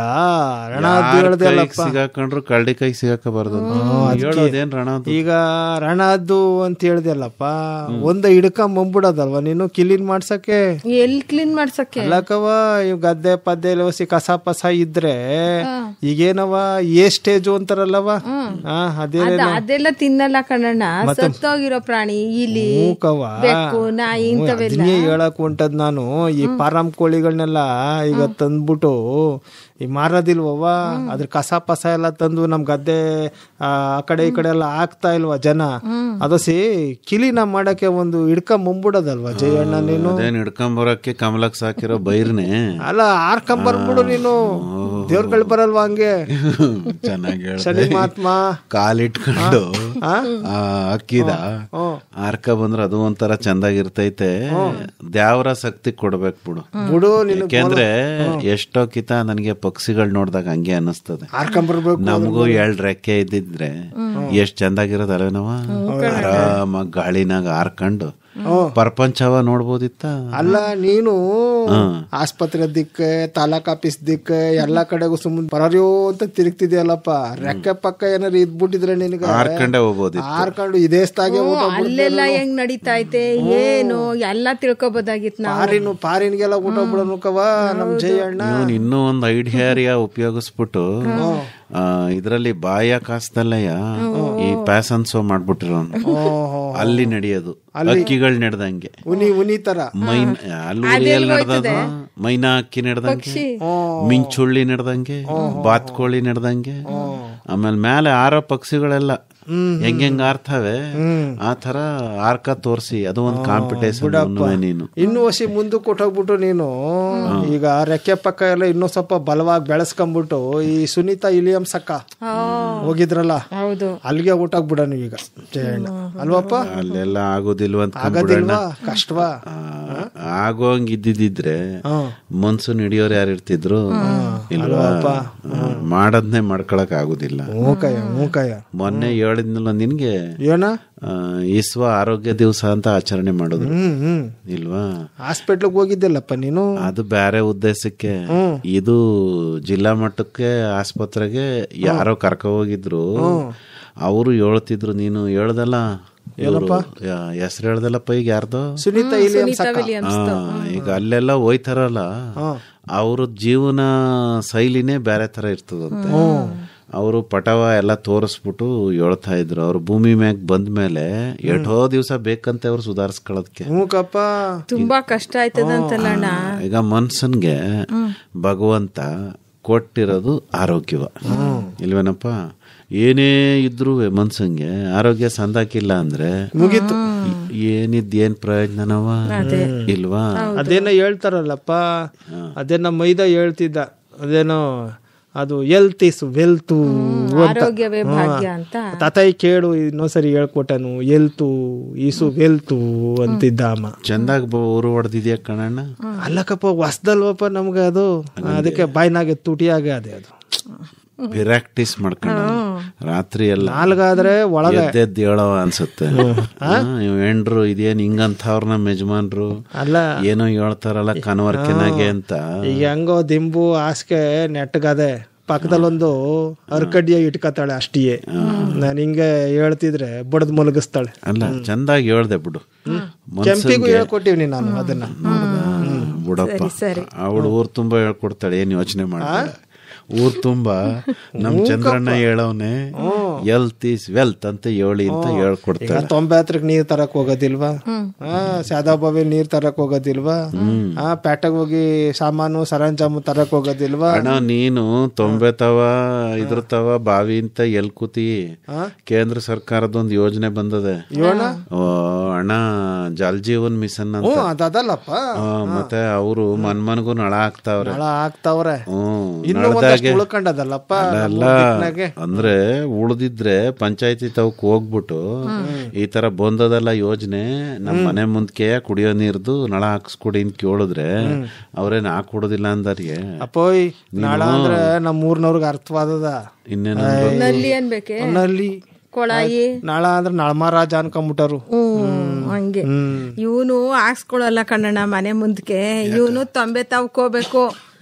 ಸಿಗಾಕೊಂಡ್ರು ಕಳ್ಳಿ ಕೈ ಸಿಗಾಕಬಾರ್ದು. ಹೇಳೋದೇನ್ ರಣದ್ದು? ಈಗ
ರಣದ್ದು ಅಂತ ಹೇಳ್ದಲ್ಲಪ್ಪ, ಒಂದ ಹಿಡ್ಕೊಂಬಂದ್ಬಿಡೋದಲ್ವಾ ನೀನು ಕ್ಲೀನ್ ಮಾಡ್ಸಕ್ಕೆ?
ಎಲ್ಲಿ ಕ್ಲೀನ್ ಮಾಡ್ಸಕ್ಕೆ?
ಅಲ್ಲಕವ, ಇವ್ ಗದ್ದೆ ಪದ್ದೆ ಲವಸಿ ಕಸ ಪಸ ಇದ್ರೆ ಈಗೇನವ ಏ ಸ್ಟೇಜು ಅಂತಾರಲ್ಲವ,
ಅದೆಲ್ಲ ತಿನ್ನಲ್ಲ ಕಣಣ್ಣ. ಸತ್ತೋಗಿರೋ ಪ್ರಾಣಿ, ಇಲಿ, ಬೆಕ್ಕು, ನಾಯಿ ಇಂಥವೆಲ್ಲ
ಹೇಳಕ್ ಹೊಂಟದ್ ನಾನು. ಈ ಪಾರಂ ಕೋಳಿಗಳನ್ನೆಲ್ಲ ಈಗ ತಂದ್ಬಿಟ್ಟು ಈ ಮಾರೋದಿಲ್ವವ್ವ, ಅದ್ರ ಕಸ ಪಸ ಎಲ್ಲ ತಂದು ನಮ್ ಗದ್ದೆ ಆ ಕಡೆ ಈ ಕಡೆ ಎಲ್ಲ ಹಾಕ್ತಾ ಇಲ್ವಾ ಜನ, ಅದಸಿ ಕಿಲಿನ ಮಾಡಕ್ಕೆ ಒಂದು ಹಿಡ್ಕೊಂಬಂಬಿಡೋದಲ್ವಾ ಜಯಣ್ಣ ನೀನು.
ಅದೇನ್ ಹಿಡ್ಕೊಂಬರಕ್ಕೆ ಕಮಲಕ್ ಸಾಕಿರೋ ಬೈರ್ನೆ
ಅಲ್ಲ ಆರ್ಕೊಂಬರ್ಬಿಡು ನೀನು, ದೇವ್ರುಗಳು ಬರಲ್ವಾ ಹಂಗೆ.
ಚೆನ್ನಾಗಿ
ಶನಿ ಮಹಾತ್ಮ
ಕಾಲಿಟ್ಕೊಂಡು ಅಕ್ಕಿದ ಆರ್ಕ ಬಂದ್ರೆ ಅದು ಒಂಥರ ಚಂದಾಗಿರ್ತೈತೆ. ದ್ಯಾವ್ರ ಶಕ್ತಿ ಕೊಡ್ಬೇಕು ಬಿಡು
ಬಿಡು.
ಯಾಕೆಂದ್ರೆ ಎಷ್ಟೋ ಕಿತ ನನಗೆ ಪಕ್ಷಿಗಳು ನೋಡ್ದಾಗ ಹಂಗೆ ಅನ್ನಿಸ್ತದೆ.
ಆರ್ಕೊಂಬರ್ಬೇಕು.
ನಮಗೂ 2 ರೆಕ್ಕೆ ಇದ್ದಿದ್ರೆ ಎಷ್ಟ್ ಚಂದಾಗಿರೋದಲ್ವ ನಾವ, ಆರಾಮಾಗಿ ಗಾಳಿನಾಗ ಹಾರ್ಕೊಂಡು ಪ್ರಪಂಚವ ನೋಡ್ಬೋದಿತ್ತ.
ಅಲ್ಲ ನೀನು ಆಸ್ಪತ್ರೆ ದಿಕ್ಕ ತಾಲೂಕ್ ಆಫೀಸ್ ದಿಕ್ಕ ಎಲ್ಲಾ ಕಡೆಗೂ ಸುಮ್ಮನೆ ಬರೋ ಅಂತ ತಿರುಗ್ತಿದ್ಯಲ್ಲಪ್ಪ. ರೆಕ್ಕೆ ಪಕ್ಕ ಏನಾರು ಇದ್ಬಿಟ್ಟಿದ್ರೆ ನಿನಗೆ
ಹಾರ್ಕೊಂಡೆ ಹೋಗ್ಬೋದಿತ್ತು.
ಹಾರ್ಕೊಂಡು ಇದೇ ಸ್ಥಾಗೆ
ಅಲ್ಲೆಲ್ಲ ಹೆಂಗ್ ನಡೀತೈತೆ ಏನು ಎಲ್ಲ ತಿಳ್ಕೊಬೋದಾಗಿತ್ತು ನಾವು.
ಪಾರಿನ್ಗೆಲ್ಲ ಊಟ ಬಿಡೋಕವ ನಮ್ ಜಯಣ್ಣ.
ಇನ್ನೂ ಒಂದು ಐಡಿಯಾ ಉಪಯೋಗಿಸ್ಬಿಟ್ಟು ಇದ್ರಲ್ಲಿ ಬಾಯ ಕಾಸ್ತಲ್ಲಯ್ಯ ಈ ಪ್ಯಾಸನ್ ಶೋ ಮಾಡ್ಬಿಟ್ಟಿರೋ ಅಲ್ಲಿ ನಡೆಯೋದು ಅಕ್ಕಿಗಳು ನಡೆದಂಗೆ
ಉನಿ ತರ
ಅಲ್ಲಿ ಉಳಿಯಲ್ಲಿ ನಡೆದ ಮೈನಾ ಅಕ್ಕಿ ನಡೆದಂಗೆ, ಮಿಂಚುಳ್ಳಿ ನಡೆದಂಗೆ, ಬಾತ್ಕೋಳಿ ನಡೆದಂಗೆ, ಆಮೇಲೆ ಮೇಲೆ ಆರೋ ಪಕ್ಷಿಗಳೆಲ್ಲ ಹೆಂಗ್ ಆರ್ತವೆ ಆ ತರ ಆರ್ಕ ತೋರ್ಸಿ ಅದು ಒಂದು ಕಾಂಪಿಟೇಷನ್. ನೀನು
ಇನ್ನು ಹೊಸಿ ಮುಂದಕ್ಕೆ ಕೊಟ್ಟೋಗ್ಬಿಟ್ಟು ನೀನು ಈಗ ರೆಕ್ಕೆ ಪಕ್ಕ ಎಲ್ಲ ಇನ್ನೂ ಸ್ವಲ್ಪ ಬಲವಾಗಿ ಬೆಳೆಸ್ಕೊಂಡ್ಬಿಟ್ಟು ಈ ಸುನೀತಾ ವಿಲಿಯಮ್ಸ್ ಅಕ್ಕ ಹೋಗಿದ್ರಲ್ಲ ಅಲ್ಲಿಗೆ ಊಟಕ್ಬಿಡ ನೀವೀಗ ಜಯಣ್ಣ ಅಲ್ವಪ್ಪ.
ಅಲ್ಲೆಲ್ಲ ಆಗೋದಿಲ್ವಂತ
ಕಷ್ಟವಾ
ಆಗೋಂಗ್ ಇದ್ದಿದ್ರೆ ಮನ್ಸು ಹಿಡಿಯೋರು ಯಾರು ಇರ್ತಿದ್ರು ಇಲ್ವಾ? ಮಾಡದ್ನೇ ಮಾಡ್ಕೊಳಕ್ ಆಗುದಿಲ್ಲ. ಮೊನ್ನೆ ಹೇಳಿದ್ನಲ್ಲ ನಿನ್ಗೆ
ಏನ
ವಿಶ್ವ ಆರೋಗ್ಯ ದಿವಸ ಅಂತ ಆಚರಣೆ ಮಾಡೋದು ಇಲ್ವಾ?
ಹಾಸ್ಪಿಟ್ಲಿಗೆ ಹೋಗಿದ್ದಿಲ್ಲಪ್ಪ ನೀನು.
ಅದು ಬೇರೆ ಉದ್ದೇಶಕ್ಕೆ. ಇದು ಜಿಲ್ಲಾ ಮಟ್ಟಕ್ಕೆ ಆಸ್ಪತ್ರೆಗೆ ಯಾರೋ ಕರ್ಕ ಹೋಗಿದ್ರು. ಅವರು ಹೇಳ್ತಿದ್ರು, ನೀನು ಹೇಳ್ದಲ್ಲ ಹೆಸರು ಹೇಳ್ದಲ್ಲಪ್ಪ ಈಗ ಯಾರ್ದು,
ಸುನೀತಾ ವಿಲಿಯಮ್ಸ್.
ಈಗ ಅಲ್ಲೆಲ್ಲ ಹೋಯ್ತಾರಲ್ಲ ಅವ್ರ ಜೀವನ ಶೈಲಿನೇ ಬೇರೆ ತರ ಇರ್ತದಂತೆ. ಅವರು ಪಟವ ಎಲ್ಲ ತೋರಿಸ್ಬಿಟ್ಟು ಹೇಳ್ತಾ ಇದ್ರು ಅವ್ರು ಭೂಮಿ ಮ್ಯಾಗ ಬಂದ್ಮೇಲೆ ಎಷ್ಟೋ ದಿವಸ ಬೇಕಂತೆ ಅವ್ರು ಸುಧಾರಿಸ್ಕೊಳ್ಳೋದಕ್ಕೆ.
ತುಂಬಾ ಕಷ್ಟ ಆಯ್ತದಂತಲ್ಲ.
ಈಗ ಮನ್ಸನ್ಗೆ ಭಗವಂತ ಕೊಟ್ಟಿರೋದು ಆರೋಗ್ಯವ ಇಲ್ವೇನಪ್ಪ? ಏನೇ ಇದ್ರು ಮನ್ಸಂಗೆ ಆರೋಗ್ಯ ಸಂದಾಕಿಲ್ಲ ಅಂದ್ರೆ ಮುಗೀತು. ಏನ್ ಪ್ರಯೋಜನವ ಇಲ್ವಾ?
ಅದೇನೋ ಹೇಳ್ತಾರಲ್ಲಪ್ಪ, ಅದೇನೋ ಮೈದಾ ಹೇಳ್ತಿದ್ದ, ಅದೇನೋ ಅದು ಹೆಲ್ತ್ ಇಸ್ ವೆಲ್ತ್
ಆರೋಗ್ಯವೇ ಭಾಗ್ಯ ಅಂತ
ತಾತಾಯಿ ಕೇಳು ಇನ್ನೊಂದ್ಸರಿ ಹೇಳ್ಕೊಟ್ಟನು. ಹೆಲ್ತ್ ಈಸು ವೆಲ್ತ್ ಅಂತಿದ್ದ ಅಮ್ಮ.
ಚಂದಾಗ ಊರು ಹೊಡೆದಿದ್ಯಾ ಕಣಣ್ಣ.
ಅಲ್ಲಕ್ಕಪ್ಪ ಹೊಸ್ದಲ್ವಪ್ಪ ನಮ್ಗೆ ಅದು, ಅದಕ್ಕೆ ಬಾಯ್ನಾಗೆ ತುಟಿಯಾಗೆ ಅದೇ ಅದು
ಪ್ರಾಕ್ಟೀಸ್ ಮಾಡ್ಕೊಂಡು ರಾತ್ರಿ ಎಲ್ಲ
ನಾಲ್ಗಾದ್ರೆ ಒಳಗೆ
ಎದ್ದೆದ್ದು ಹೇಳವ ಅನ್ಸುತ್ತೆ. ಹೆಂಡ್ರು ಇದೇನ್ ಹಿಂಗಂತವ್ರ ನಮ್ಮ ಯಜಮಾನ್ರು ಅಲ್ಲ ಏನೋ ಹೇಳ್ತಾರಲ್ಲ ಕನ್ವರ್ಕೆನಾಗೆ ಅಂತ.
ಈಗ ಹೆಂಗೋ ದಿಂಬು ಹಾಸಿಗೆ ನೆಟ್ಟಗದೆ ಪಕ್ಕದಲ್ಲೊಂದು ಅರ್ಕಡ್ಡಿಯ ಇಟ್ಕತಾಳೆ ಅಷ್ಟಿಯೇ. ನಾನು ಹಿಂಗೆ ಹೇಳ್ತಿದ್ರೆ ಬಡದ್ ಮಲಗಿಸ್ತಾಳೆ.
ಅಲ್ಲ ಚಂದಾಗಿ ಹೇಳ್ದೆ ಬಿಡು.
ಕೆಂಪಿಗೂ ಹೇಳ್ಕೊಟ್ಟಿವ್ನಿ ನಾನು ಅದನ್ನ.
ಬಿಡಪ್ಪ ಅವಳು ಊರ್ ತುಂಬಾ ಹೇಳ್ಕೊಡ್ತಾಳೆ, ಏನ್ ಯೋಚನೆ ಮಾಡ್ತಾಳೆ. ಊರ್ ತುಂಬಾ ನಮ್ ಚಂದ್ರಣ್ಣ ಹೇಳವ್ನೆ ಹೆಲ್ತ್ ಈಸ್ ವೆಲ್ತ್ ಅಂತ ಹೇಳಿ ಅಂತ ಹೇಳ್ಕೊಡ್ತಾರೆ.
90 ನೀರ್ ತರಕ್ ಹೋಗೋದಿಲ್ವಾ? ಸಾದಾಬಾವಿ ನೀರ್ ತರಕ್ ಹೋಗೋದಿಲ್ವಾ? ಪೇಟೆಗೆ ಹೋಗಿ ಸಾಮಾನು ಸರಂಜಾಮು ತರಕ್ ಹೋಗೋದಿಲ್ವಾ?
ಅಣ್ಣ ನೀನು 90 ಇದ್ರತವ ಬಾವಿ ಅಂತ ಎಲ್ ಕೂತಿ. ಕೇಂದ್ರ ಸರ್ಕಾರದೊಂದು ಯೋಜನೆ ಬಂದದೆ ಅಣ್ಣ, ಜಲ್ ಜೀವನ್ ಮಿಷನ್ ಅಂತ.
ಅದಲ್ಲಪ್ಪ,
ಮತ್ತೆ ಅವರು ಮನ್ಮನ್ಗೂ ನಳ ಹಾಕ್ತಾವ್ರೆ.
ಉಳ್ಕೊಂಡದಲ್ಲಪ್ಪ
ಅಂದ್ರೆ ಉಳ್ದಿದ್ರೆ ಪಂಚಾಯತಿ ತವಕ್ ಹೋಗ್ಬಿಟ್ಟು ಈ ತರ ಬಂದದಲ್ಲ ಯೋಜನೆ, ನಮ್ ಮನೆ ಮುಂದಕ್ಕೆ ಕುಡಿಯೋ ನೀರ್ದು ನಳ ಹಾಕ್ಸ್ಕೊಡಿ ಅಂತ ಕೇಳಿದ್ರೆ ಅವ್ರೇನ್ ಹಾಕೊಡೋದಿಲ್ಲ ಅಂದಾರಿಗೆ.
ಅಪ್ಪೋಯ್ ನಳ ಅಂದ್ರೆ ನಮ್ ಊರ್ನವ್ರಿಗೆ ಅರ್ಥವಾದದ.
ಇನ್ನೇನು
ನಲ್ಲಿ
ಕೊಳಾಯಿ
ನಾಳ ಅಂದ್ರೆ ನಳಮಹಾರಾಜ ಅನ್ಕೊಂಬಿಟ್ಟರು.
ಹಂಗೆ ಇವನು ಹಾಕ್ಸ್ಕೊಳಲ್ಲ ಕಣ್ಣಣ್ಣ ಮನೆ ಮುಂದಕ್ಕೆ. ಇವನು ತೊಂಬೆ ತವ್ಕೋಬೇಕು.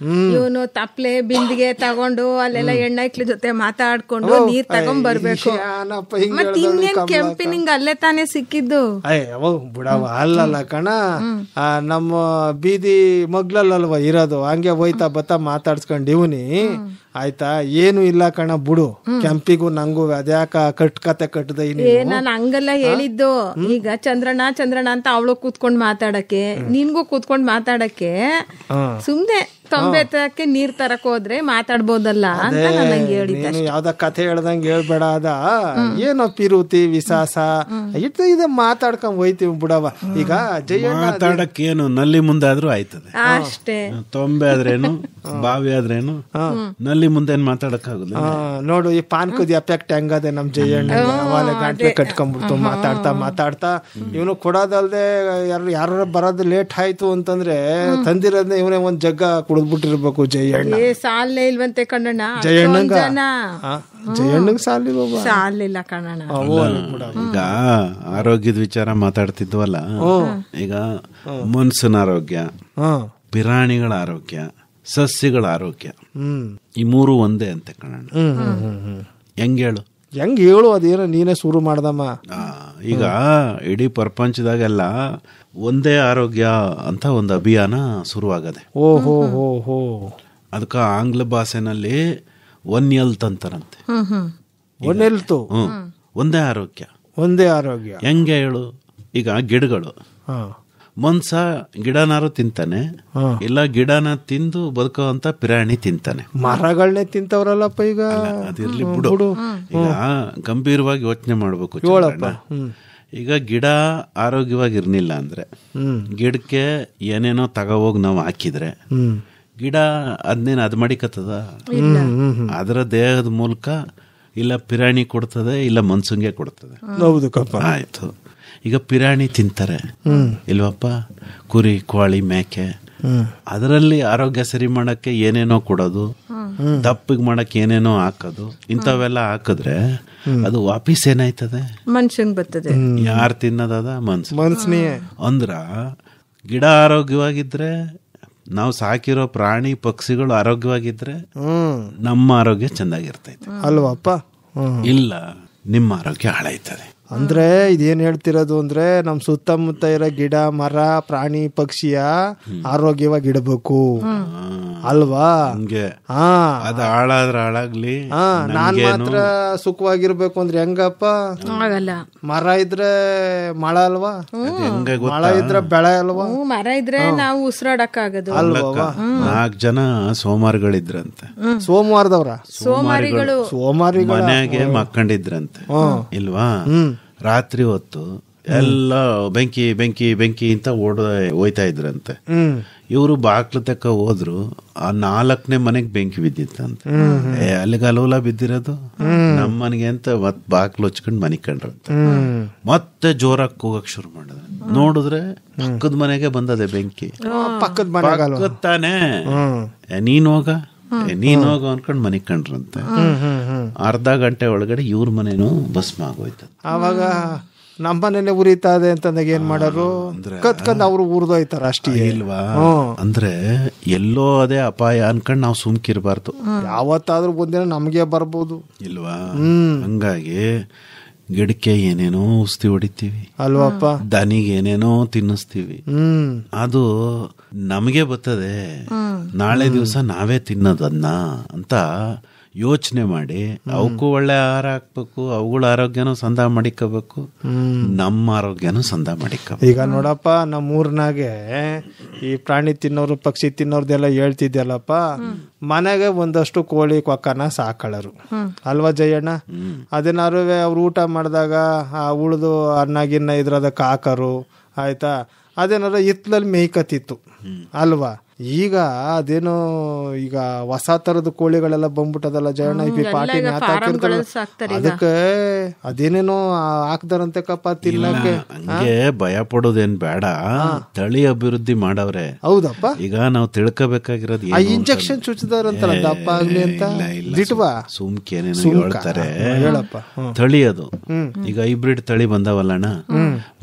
ಇವನು ತಪ್ಲೆ ಬಿಂದಿಗೆ ತಗೊಂಡು ಅಲ್ಲೆಲ್ಲ ಹೆಣ್ಣೈಕ್ಳ ಜೊತೆ ಮಾತಾಡ್ಕೊಂಡು ನೀರ್ ತಗೊಂಡ್ ಬರ್ಬೇಕು. ಮತ್ ಇನ್ನೇನ್ ಕೆಂಪಿನಿಂಗ್ ಅಲ್ಲೇ ತಾನೇ ಸಿಕ್ಕಿದ್ದು.
ಬಿಡವ ಅಲ್ಲಲ್ಲ ಕಣ, ನಮ್ಮ ಬೀದಿ ಮಗ್ಲಲ್ಲಲ್ವ ಇರೋದು. ಹಂಗೆ ಹೋಯ್ತಾ ಬತ್ತಾ ಮಾತಾಡ್ಸ್ಕೊಂಡ್ ಇವನಿ ಆಯ್ತಾ. ಏನು ಇಲ್ಲ ಕಣ ಬಿಡು. ಕೆಂಪಿಗೂ ನಂಗೂ ಅದ್ಯಾಕ ಕತೆ ಕಟ್ಟದ.
ನಾನು ಹಂಗೆಲ್ಲ ಹೇಳಿದ್ದು. ಈಗ ಚಂದ್ರಣ್ಣ ಅಂತ ಅವಳು ಕೂತ್ಕೊಂಡ್ ಮಾತಾಡಕ್ಕೆ, ನಿನ್ಗೂ ಕೂತ್ಕೊಂಡ್ ಮಾತಾಡಕ್ಕೆ ಸುಮ್ನೆ ತೊಂಬೆತಕ್ಕೆ ನೀರ್ ತರಕ್ ಹೋದ್ರೆ ಮಾತಾಡ್ಬೋದಲ್ಲ ಅಂತ ನನಗೆ ಹೇಳಿದ್ದೆ.
ನೀನು ಯಾವ್ದ ಕಥೆ ಹೇಳ್ದಂಗೆ ಹೇಳ್ಬೇಡ. ಅದ ಏನೋ ಪಿರುತಿ ವಿಸಾಸ ಇದೆ ಮಾತಾಡ್ಕೊಂಡ್ ಹೋಯ್ತೀವಿ ಬಿಡವ. ಈಗ ಜಯಣ್ಣ
ಮಾತಾಡಕ್ಕೇನು ನಲ್ಲಿ ಮುಂದೆ ಆದ್ರೂ ಆಯ್ತದೆ
ಅಷ್ಟೇ.
ತೊಂಬೆ ಆದ್ರೇನು ಬಾವಿ ಆದ್ರೇನು ನಲ್ಲಿ ಮುಂದೆ ಏನ್ ಮಾತಾಡಕ್ಕಾಗುದಿಲ್ಲ.
ನೋಡು ಈ ಪಾನ್ಕದ ಎಫೆಕ್ಟ್ ಹೆಂಗದೆ ನಮ್ ಜಯಣ್ಣ. ಗಂಟ್ಲೆ ಕಟ್ಕೊಂಡ್ಬಿಡ್ತು ಮಾತಾಡ್ತಾ ಇವನು ಕೊಡೋದಲ್ದೆ ಯಾರು ಬರೋದು ಲೇಟ್ ಆಯ್ತು ಅಂತಂದ್ರೆ ತಂದಿರೋದ್ನ ಇವನೇ ಒಂದ್ ಜಗ್ಗ ಕುಡಿದ್ಬಿಟ್ಟಿರ್ಬೇಕು ಜಯಣ್ಣ.
ಸಾಲೇ ಇಲ್ವಂತೆ ಕಣ್ಣಣ್ಣ.
ಜಯಣ್ಣಗ್
ಸಾಲಿಲ್ಲ ಕಣ್ಣಣ್ಣ.
ಈಗ ಆರೋಗ್ಯದ ವಿಚಾರ ಮಾತಾಡ್ತಿದ್ವಲ್ಲ, ಈಗ ಮನ್ಸಿನ ಆರೋಗ್ಯ, ಪಿರಾಣಿಗಳ ಆರೋಗ್ಯ, ಸಸ್ಯಗಳ ಆರೋಗ್ಯ, ಈ ಮೂರು ಒಂದೇ ಅಂತೆ ಕಣ್ಣಣ್ಣ. ಹೆಂಗ್ ಹೇಳು?
ಹೆಂಗ್ ಹೇಳು? ಅದೇನೋ ನೀನೇ ಶುರು ಮಾಡ್ದಮ್ಮ.
ಈಗ ಇಡೀ ಪ್ರಪಂಚದಾಗೆಲ್ಲ ಒಂದೇ ಆರೋಗ್ಯ ಅಂತ ಒಂದು ಅಭಿಯಾನ ಶುರುವಾಗದೆ.
ಓಹೋ.
ಅದಕ್ಕ ಆಂಗ್ಲ ಭಾಷೆನಲ್ಲಿ ಒನ್ ಹೆಲ್ತ್ ಅಂತಾರಂತೆ.
ಒನ್ ಹೆಲ್ತ್,
ಒಂದೇ ಆರೋಗ್ಯ.
ಒಂದೇ ಆರೋಗ್ಯ
ಹೆಂಗೆ ಹೇಳು? ಈಗ ಗಿಡಗಳು, ಮನ್ಸ ಗಿಡನಾರು ತಿಂತಾನೆ, ಇಲ್ಲ ಗಿಡನ ತಿಂದು ಬದುಕುವಂತ ಪಿರಾಣಿ ತಿಂತಾನೆ.
ಮರಗಳನ್ನೇ ತಿಂತವ್ರಲ್ಲಪ್ಪ ಈಗ.
ಅದಿರ್ಲಿ ಬಿಡು. ಈಗ ಗಂಭೀರವಾಗಿ ಯೋಚನೆ ಮಾಡ್ಬೇಕು. ಈಗ ಗಿಡ ಆರೋಗ್ಯವಾಗಿರ್ಲಿಲ್ಲ ಅಂದ್ರೆ, ಗಿಡಕ್ಕೆ ಏನೇನೋ ತಗೋಹೋಗಿ ನಾವು ಹಾಕಿದ್ರೆ ಗಿಡ ಅದನ್ನೇನು ಅದ್ ಮಡಿಕತ್ತದ? ಅದರ ದೇಹದ ಮೂಲಕ ಇಲ್ಲ ಪಿರಾಣಿ ಕೊಡ್ತದೆ, ಇಲ್ಲ ಮನ್ಸಂಗೆ ಕೊಡ್ತದೆ. ಆಯ್ತು. ಈಗ ಪಿರಾಣಿ ತಿಂತಾರೆ ಇಲ್ವಪ್ಪ, ಕುರಿ, ಕೋಳಿ, ಮೇಕೆ. ಅದರಲ್ಲಿ ಆರೋಗ್ಯ ಸರಿ ಮಾಡಕ್ಕೆ ಏನೇನೋ ಕೊಡೋದು, ದಪ್ಪಿಗೆ ಮಾಡಕ್ಕೆ ಏನೇನೋ ಹಾಕೋದು, ಇಂಥವೆಲ್ಲ ಹಾಕಿದ್ರೆ ಅದು ವಾಪಸ್ ಏನಾಯ್ತದೆ?
ಮನುಷ್ಯಂಗ್ ಬರ್ತದೆ.
ಯಾರು ತಿನ್ನೋದದ? ಮನ್ಸನೇ. ಅಂದ್ರ ಗಿಡ ಆರೋಗ್ಯವಾಗಿದ್ರೆ, ನಾವು ಸಾಕಿರೋ ಪ್ರಾಣಿ ಪಕ್ಷಿಗಳು ಆರೋಗ್ಯವಾಗಿದ್ರೆ ನಮ್ಮ ಆರೋಗ್ಯ ಚೆಂದಾಗಿರ್ತೈತೆ
ಅಲ್ವಪ್ಪ.
ಇಲ್ಲ, ನಿಮ್ಮ ಆರೋಗ್ಯ ಹಾಳಾಯ್ತದೆ.
ಅಂದ್ರೆ ಇದೇನ್ ಹೇಳ್ತಿರೋದು ಅಂದ್ರೆ ನಮ್ ಸುತ್ತಮುತ್ತ ಇರೋ ಗಿಡ ಮರ ಪ್ರಾಣಿ ಪಕ್ಷಿಯ ಆರೋಗ್ಯವಾಗಿಡಬೇಕು ಅಲ್ವಾ?
ಅದು ಹಾಳಾದ್ರೆ ಹಾಳಾಗ್ಲಿ,
ನಾನ್ ಮಾತ್ರ ಸುಖವಾಗಿರ್ಬೇಕು ಅಂದ್ರೆ ಹೆಂಗಪ್ಪ? ಮರ ಇದ್ರೆ ಮಳ ಅಲ್ವಾ? ಮಳ ಇದ್ರೆ ಬೆಳೆ ಅಲ್ವಾ?
ಮರ ಇದ್ರೆ ನಾವು ಉಸಿರಾಡಕ್ಕಾಗದು
ಅಲ್ವಾ?
4 ಜನ ಸೋಮಾರಿಗಳಿದ್ರಂತೆ.
ಸೋಮಾರಿಗಳು
ಮನೆಯಾಗೆ ಮಕ್ಕಂಡಿದ್ರಂತೆ ಇಲ್ವಾ? ರಾತ್ರಿ ಹೊತ್ತು ಎಲ್ಲ ಬೆಂಕಿ ಬೆಂಕಿ ಬೆಂಕಿ ಅಂತ ಹೋಯ್ತಾ ಇದ್ರಂತೆ. ಇವರು ಬಾಕ್ಲ ತಕ್ಕ ಹೋದ್ರು, ಆ 4ನೇ ಮನೆಗ್ ಬೆಂಕಿ ಬಿದ್ದಿತ್ತಂತೆ. ಅಲ್ಲಿಗೆ ಅಲೋಲ ಬಿದ್ದಿರೋದು ನಮ್ಮ ಮನೆಗೆ ಅಂತ ಮತ್ ಬಾಕ್ಲು ಹಚ್ಕೊಂಡ್ ಮನೆ ಕಂಡ್ರಂತೆ. ಮತ್ತೆ ಜೋರಾಗಿ ಕೂಗಕ್ ಶುರು ಮಾಡಿದ್ರೆ ನೋಡಿದ್ರೆ ಪಕ್ಕದ ಮನೆಗೆ ಬಂದದೆ ಬೆಂಕಿ. ಪಕ್ಕದ ತಾನೆ, ನೀನ್ ಹೋಗ ಅನ್ಕೊಂಡ್ ಮನೆ ಕಂಡ್ರಂತೆ. ಅರ್ಧ ಗಂಟೆ ಒಳಗಡೆ ಇವ್ರ ಮನೇನು ಭಸ್ಮ ಆಗೋಯ್ತದ.
ಅವಾಗ ನಮ್ಮನೇನೆ ಉರಿತಾ ಇದೆ ಅಂತಂದಾಗ ಏನ್ ಮಾಡೋರು? ಕತ್ಕೊಂಡ್ ಅವ್ರು ಉರ್ದೋಯ್ತಾರ ಅಷ್ಟೇ
ಇಲ್ವಾ? ಅಂದ್ರೆ ಎಲ್ಲೋ ಅದೇ ಅಪಾಯ ಅನ್ಕೊಂಡ್ ನಾವು ಸುಮ್ಕಿರ್ಬಾರ್ದು.
ಯಾವತ್ತಾದ್ರೂ ಒಂದಿನ ನಮ್ಗೆ ಬರ್ಬೋದು
ಇಲ್ವಾ? ಹಂಗಾಗಿ ಗಿಡಕ್ಕೆ ಏನೇನೋ ಔಷಧಿ ಹೊಡಿತೀವಿ
ಅಲ್ವಪ್ಪ,
ದನಿಗೆ ಏನೇನೋ ತಿನ್ನಿಸ್ತೀವಿ. ಅದು ನಮಗೆ ಬರ್ತದೆ, ನಾಳೆ ದಿವಸ ನಾವೇ ತಿನ್ನೋದನ್ನ ಅಂತ ಯೋಚನೆ ಮಾಡಿ ಅವಕ್ಕೂ ಒಳ್ಳೆ ಆಹಾರ ಹಾಕ್ಬೇಕು, ಅವುಗಳ ಆರೋಗ್ಯನೂ ಸಂಧ ಮಾಡಿಕೋಬೇಕು, ನಮ್ಮ ಆರೋಗ್ಯನೂ ಸಂಧ ಮಾಡಿಕೋಬೇಕು.
ಈಗ ನೋಡಪ್ಪ, ನಮ್ಮ ಊರ್ನಾಗೆ ಈ ಪ್ರಾಣಿ ತಿನ್ನೋರು ಪಕ್ಷಿ ತಿನ್ನೋರ್ದೆಲ್ಲ ಹೇಳ್ತಿದ್ಯಲ್ಲಪ್ಪ, ಮನೆಗೆ ಒಂದಷ್ಟು ಕೋಳಿ ಕೊಕ್ಕನ ಸಾಕಳರು ಅಲ್ವಾ ಜಯಣ್ಣ? ಅದನ್ನಾರು ಅವ್ರು ಊಟ ಮಾಡಿದಾಗ ಆ ಉಳ್ದು ಅನ್ನ ಗಿನ್ನ ಇದ್ರದಕ್ಕೆ ಹಾಕರು ಆಯ್ತಾ, ಅದೇನಾರ ಹಿತ್ಲಲ್ಲಿ ಮೇಯ್ಕತ್ತಿತ್ತು ಅಲ್ವಾ? ಈಗ ಅದೇನೋ ಈಗ ಹೊಸ ತರದ ಕೋಳಿಗಳೆಲ್ಲ ಬಂದ್ಬಿಟ್ಟದಲ್ಲ ಜಯಣ್ಣ, ಈ ಪಾಟಿ ಅದಕ್ಕೆ ಅದೇನೇನೋ ಹಾಕ್ದಾರಂತೆ ಕಪ್ಪ ತಿನ್ನಕ್ಕೆ.
ಹಂಗೆ ಭಯ ಪಡೋದೇನ್ ಬೇಡ, ತಳಿ ಅಭಿವೃದ್ಧಿ ಮಾಡವ್ರೆ.
ಹೌದಪ್ಪ.
ಈಗ ನಾವು ತಿಳ್ಕೋಬೇಕಾಗಿರೋದು
ಇಂಜೆಕ್ಷನ್ ಚುಚ್ಚಿದಾರಂತಲ್ಲ ದಪ್ಪ ಆಗ್ಲಿ ಅಂತ ದಿಟ್ವಾ
ಸುಮ್ಕೇನೇನೋ ಹೇಳ್ತಾರೆ. ತಳಿ ಅದು ಈಗ ಹೈಬ್ರಿಡ್ ತಳಿ ಬಂದವಲ್ಲಣ್ಣ,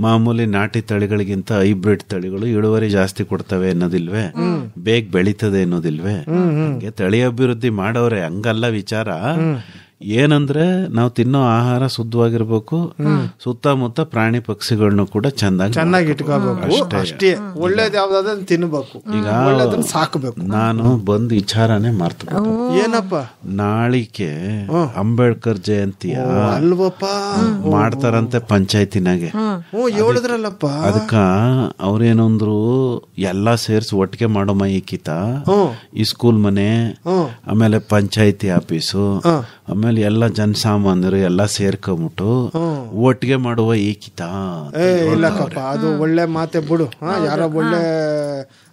ಮಾಮೂಲಿ ನಾಟಿ ತಳಿಗಳಿಗಿಂತ ಹೈಬ್ರಿಡ್ ತಳಿಗಳು ಇಳುವರಿ ಜಾಸ್ತಿ ಕೊಡ್ತವೆ ಅನ್ನೋದಿಲ್ವೇ, ಬೇಗ ಬೆಳೀತದೆ ಅನ್ನೋದಿಲ್ವೇ? ಹಂಗೆ ತಳಿ ಅಭಿವೃದ್ಧಿ ಮಾಡವ್ರೆ, ಹಂಗಲ್ಲ ವಿಚಾರ. ಏನಂದ್ರೆ ನಾವು ತಿನ್ನೋ ಆಹಾರ ಶುದ್ಧವಾಗಿರ್ಬೇಕು, ಸುತ್ತಮುತ್ತ ಪ್ರಾಣಿ ಪಕ್ಷಿಗಳನ್ನ ಕೂಡ ಚೆನ್ನಾಗಿ
ಇಟ್ಕೋಬೇಕು. ಅಷ್ಟೇ ಒಳ್ಳೇದ್ ಯಾವ್ದಾದ್ರೆ ತಿನ್ಬೇಕು,
ಈಗ
ಒಳ್ಳೇದನ್ನ ಸಾಕಬೇಕು.
ನಾನು ಬಂದು ವಿಚಾರನೆ ಮರ್ತು
ಏನಪ್ಪ
ನಾಳಿಕೆ ಅಂಬೇಡ್ಕರ್ ಜಯಂತಿಯ
ಅಲ್ವಪ್ಪ
ಮಾಡ್ತಾರಂತೆ ಪಂಚಾಯತಿನಾಗೆ.
ಹೇಳಿದ್ರಲ್ಲಪ್ಪ.
ಅದಕ್ಕ ಅವ್ರೇನಂದ್ರು ಎಲ್ಲಾ ಸೇರ್ಸಿ ಒಟ್ಟಿಗೆ ಮಾಡೋ ಮೈಕಿತ ಈ ಸ್ಕೂಲ್ ಮನೆ, ಆಮೇಲೆ ಪಂಚಾಯತಿ ಆಫೀಸು, ಆಮೇಲೆ ಎಲ್ಲ ಜನಸಾಮಾನ್ಯರು ಎಲ್ಲ ಸೇರ್ಕೊಂಬಿಟ್ಟು ಒಟ್ಟಿಗೆ ಮಾಡುವ ಏಕಿತ.
ಇಲ್ಲಕ್ಕಪ್ಪ, ಅದು ಒಳ್ಳೆ ಮಾತೆ ಬಿಡು. ಯಾರೋ ಒಳ್ಳೆ